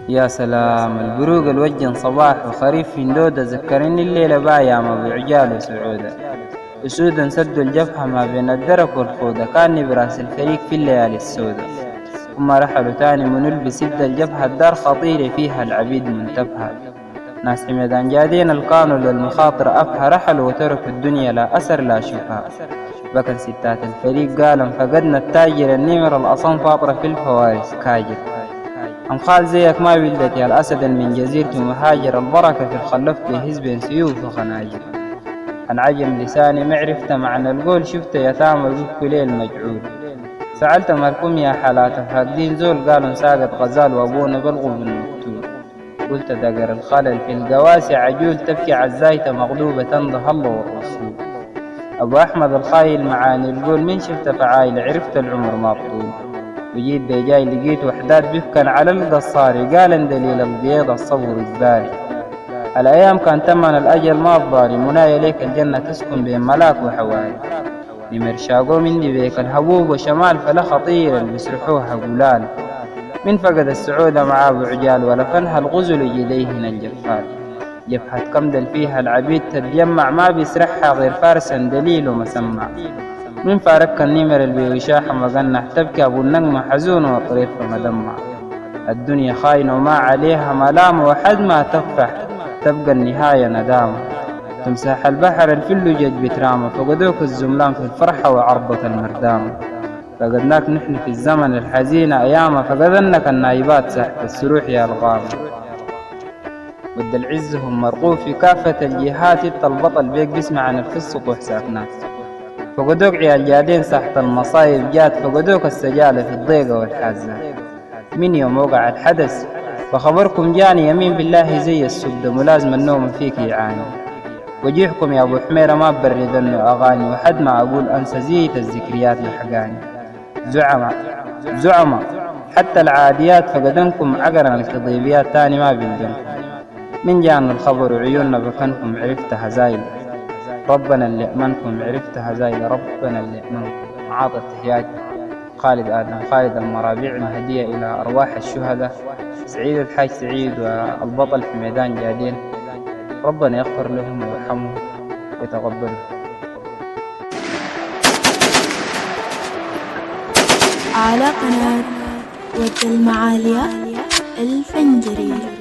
يا سلام البروق الوجن صباح وخريف في ندودة ذكرني الليلة بايام أبو عجال وسعودة. أسودا سدوا الجبهة ما بين الدرك والخوذة، كاني براس الفريق في الليالي السودة. ثم رحلوا تاني منلبس سد الجبهة، الدار خطيرة فيها العبيد منتبهة. ناس حميدان جادين القانون للمخاطر أبها، رحلوا وتركوا الدنيا لا أثر لا شفاء. بكى ستات الفريق قالوا فقدنا التاجر النمر الأصم فاطرة في الفوارس كاجر. أمخال زيك ما ولدت يا الأسد من جزيرة مهاجر، البركة في الخلف بحزب سيوف وخناجر. انعجم لساني معرفة معنى القول، شفت يتامى بكوا ليل مجعول. سألت مالكم يا حالات فاقدين زول، قالوا ساقت غزال وابونا بلغوا بالمقتول. قلت دقر الخلل في القواسي عجول، تبكي عزايته مغلوبة تنضه الله والرسول. أبو أحمد الخايل معاني القول، من شفت فعايل عرفت العمر ما بطول. وجيت بيجاي لقيت وحدات بيفكن على القصاري، قال دليل القياض الصبر إجباري. الأيام كان تمن الأجل ما الضاري، منايا ليك الجنة تسكن بين ملاك وحواري. لمرشاقو من دي بيك الهبوب وشمال، فلا خطير اللي بيسرحوها قلال. من فقد السعودة مع أبو عجال، ولا فنها الغزل يديهن الجفال. جبهة كمدل فيها العبيد تتجمع، ما بيسرحها غير فارسا دليل ومسمع. من فارق النمر البيوشاح مغنح، تبكي أبو النجمة حزون وطريف مدمع. الدنيا خاينة وما عليها ملام، وحد ما تفرح تبقى النهاية ندامة. تمساح البحر الفل جج بترامة، فقدوك الزملان في الفرحة وعرضة المردامة. فقدناك نحن في الزمن الحزين أيامة، فقدنك النايبات سحت السروح يا الغامة. ود العز هم مرقوف في كافة الجهات، انت البطل بيك بيسمع عن الفص وحسابناك. فقدوك عيال جادين ساحة المصايب جات، فقدوك السجالة في الضيقة والحازات. من يوم وقع الحدث فخبركم جاني، يمين بالله زي السدة ملازم النوم فيك يعاني. وجيحكم يا ابو حميرة ما برد انه اغاني، وحد ما اقول انسى زيت الذكريات لحقاني. زعمة حتى العاديات فقدنكم، عقرا الكضيبيات تاني ما بلدنكم. من جانا الخبر وعيوننا بكنكم، عرفت هزايل ربنا اللي أمنكم، عرفت هزايل ربنا اللي أمنكم. عاطف تحيات خالد آدم، خالد المرابيع، هدية إلى أرواح الشهداء سعيد الحاج سعيد والبطل في ميدان جادين. ربنا يغفر لهم ويرحمهم ويتقبلهم. على قناة ود المعالية الفنجري.